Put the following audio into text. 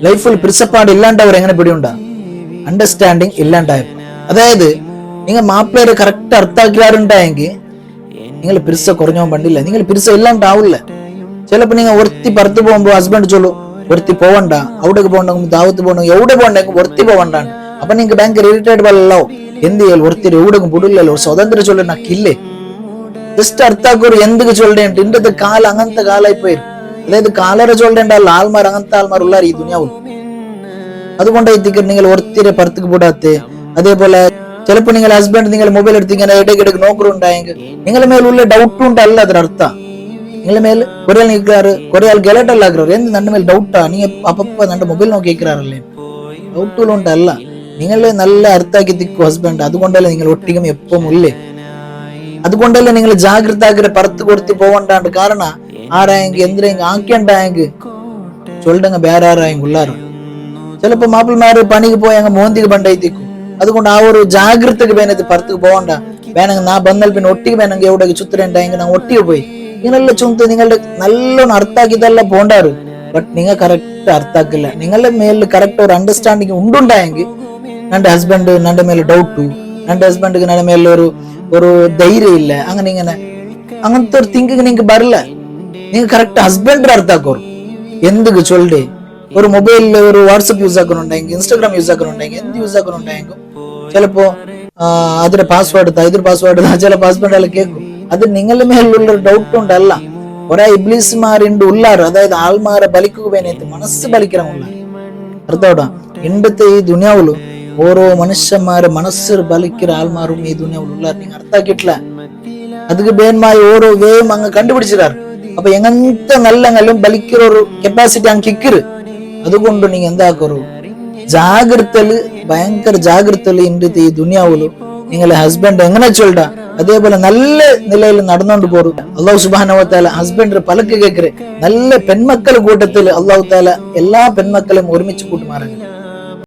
ലൈഫിൽ പിരിച്ചപ്പാട് ഇല്ലാണ്ടവർ എങ്ങനെ പിടിയുണ്ടാ? അണ്ടർസ്റ്റാൻഡിങ് ഇല്ലാണ്ടായപ്പോ. അതായത് നിങ്ങൾ മാപ്പിളേരെ കറക്റ്റ് അർത്ഥാക്കിയാറുണ്ടായെങ്കിൽ നിങ്ങൾ പിരിച്ച കുറഞ്ഞോ പണ്ടില്ല, നിങ്ങൾ പിരിച്ച ഇല്ലാണ്ടാവില്ല. ചിലപ്പോ നിങ്ങൾ ഒരുത്തി പുറത്ത് പോകുമ്പോ ഹസ്ബൻഡ് ചൊല്ലു ഒരുത്തി പോവണ്ട, അവിടേക്ക് പോകണ്ടെങ്കിൽ ദാവത്ത് പോകണം, എവിടെ പോകണ്ടെങ്കിൽ ഒരുത്തി പോവണ്ടാണ്. അപ്പൊ നിങ്ങൾക്ക് ഭയങ്കര ഇറിറ്റേറ്റ് വല്ലോ, എന്ത് ചെയ്യൽ ഒരുത്തിരി എവിടേക്കും പുടില്ലല്ലോ, സ്വതന്ത്രം ചൊല്ലി നക്കില്ലേ. ജസ്റ്റ് അർത്ഥാക്കൊരു എന്തൊക്കെ ചൊല്ലേണ്ട ഇന്നത്തെ കാലം അങ്ങനത്തെ കാലായി പോയി. അതായത് കാലറെ ചൊല്ലേണ്ട ആൾമാർ അങ്ങനത്തെ ആൾമാർ ഉള്ളാർ ഈ ദുനിയാവും. അതുകൊണ്ടായിരിക്കും നിങ്ങൾ ഒരുത്തിരെ പുറത്തേക്ക് പോടാത്തെ. അതേപോലെ ചിലപ്പോ നിങ്ങൾ ഹസ്ബൻഡ് നിങ്ങൾ മൊബൈൽ എടുത്ത് ഇങ്ങനെ ഇടയ്ക്കിടയ്ക്ക് നോക്കുന്നുണ്ടായെങ്കിൽ നിങ്ങളുടെ മേലുള്ള ഡൗട്ടും ഉണ്ടല്ല അതിനർത്ഥ. നിങ്ങളുടെ മേൽ കുറെ ആൾ നിൽക്കാറ്, കുറെ ആൾ ഗലട്ടല്ല എന്ത് നന്റെ മേൽ ഡൗട്ടാ, നീ അപ്പപ്പ നന്റെ മൊബൈൽ നോക്കി കേൾക്കാറല്ലേ, ഡൗട്ടുകളുണ്ടല്ല. നിങ്ങളെ നല്ല അർത്ഥാക്കി തിക്കും ഹസ്ബൻഡ്. അതുകൊണ്ടല്ലേ നിങ്ങൾ ഒട്ടിക്കും എപ്പം ഇല്ലേ. അതുകൊണ്ടല്ലേ നിങ്ങൾ ജാഗ്രത ആക്കി പുറത്ത് കൊടുത്തി പോവണ്ടാണ്ട്. കാരണം ആരായെങ്കിൽ എന്തിനെങ്കിൽ ആക്കിണ്ടായെങ്കിൽ ചൊല്ലങ്ങ വേറെ ആരായെങ്കിൽ ഉള്ളാറ്. ചിലപ്പോ മാപ്പിൾമാര് പണിക്ക് പോയി അങ്ങ് മോന്തിക്ക് പണ്ടായിത്തേക്കും. അതുകൊണ്ട് ആ ഒരു ജാഗ്രതക്ക് വേനത് പുറത്തേക്ക് പോകണ്ട. വേണമെങ്കിൽ നാ ബന്നാൽ പിന്നെ ഒട്ടിക്ക് വേണമെങ്കിൽ എവിടെ ചുത്തരണ്ടായെങ്കിൽ നാ ഒട്ടിക്ക് പോയി ഇങ്ങനെല്ലാം ചുമത്ത് നിങ്ങളുടെ നല്ലോണം അർത്ഥാക്കിയതല്ല പോണ്ടാറ്. ബട്ട് നിങ്ങൾ കറക്റ്റ് അർത്ഥാക്കില്ല. നിങ്ങളുടെ മേലിൽ കറക്റ്റ് ഒരു അണ്ടർസ്റ്റാൻഡിങ് ഉണ്ടുണ്ടായെങ്കിൽ നന്റെ ഹസ്ബൻഡ് നന്റെ മേലെ ഡൗട്ടു, നന്റെ ഹസ്ബൻഡ് നന്റെ മേലെ ഒരു ധൈര്യം ഇല്ല, അങ്ങനെ ഇങ്ങനെ അങ്ങനത്തെ ഒരു തിങ്കിങ് നിങ്ങൾക്ക് വരില്ല. നിങ്ങൾ കറക്റ്റ് ഹസ്ബൻഡ് അർത്ഥാക്കോറും എന്തൊക്കെ ചൊല്ലേ. ഒരു മൊബൈലിൽ ഒരു വാട്സപ്പ് യൂസ് ആക്കുന്നുണ്ടെങ്കിൽ, ഇൻസ്റ്റാഗ്രാം യൂസ് ആക്കുന്നുണ്ടെങ്കിൽ, എന്ത് യൂസ് ആക്കുന്നുണ്ടെങ്കിൽ ചിലപ്പോ അതിന്റെ പാസ്വേഡ് ഇതൊരു പാസ്വേഡ് ചില പാസ്വേഡ് എല്ലാം കേൾക്കും. അത് നിങ്ങളുടെ മേലുള്ള ഡൗട്ട് ഉണ്ടല്ല. കുറെ ഇബ്ലീസ്മാരുണ്ട് ഉള്ളാറ്. അതായത് ആൾമാരെ ബലിക്കുക വേനത്ത് മനസ്സ് ബലിക്കണമുള്ള അർത്ഥോടാ. ഇണ്ടത്തെ ഈ ദുനിയാവുള്ളൂ ഓരോ മനുഷ്യന്മാരെ മനസ്സ് ബലിക്കുന്ന ആൾമാരും ഈ ദുനിയാവുള്ള ഉള്ളാർ. നിങ്ങൾ അർത്ഥാക്കിയിട്ടില്ല. അതിക്ക് ബേന്മായ ഓരോ വേയും അങ്ങ് കണ്ടുപിടിച്ചിട്ടാറ്. അപ്പൊ എങ്ങനത്തെ നല്ല ബലിക്കുന്ന ഒരു കപ്പാസിറ്റി അങ്ങ് കിക്കറ്. അതുകൊണ്ട് നീங்க എന്താക്കറു ജാഗ്രതയില് ഭയങ്കര ജാഗ്രതയില് ഇന്നത്തെ ഈ ദുനിയാവുള്ളൂ. നിങ്ങളെ ഹസ്ബൻഡ് എങ്ങനെ ചൊല്ലാ അതേപോലെ നല്ല നിലയിൽ നടന്നുകൊണ്ട് പോറും. അള്ളാഹു സുബ്ഹാനഹു വ തആല ഹസ്ബൻഡ് പലക്ക് കേക്കറ് നല്ല പെൺമക്കളെ കൂട്ടത്തിൽ അള്ളാഹു തആല എല്ലാ പെൺമക്കളെയും ഒരുമിച്ച് കൂട്ടുമാറാണ്.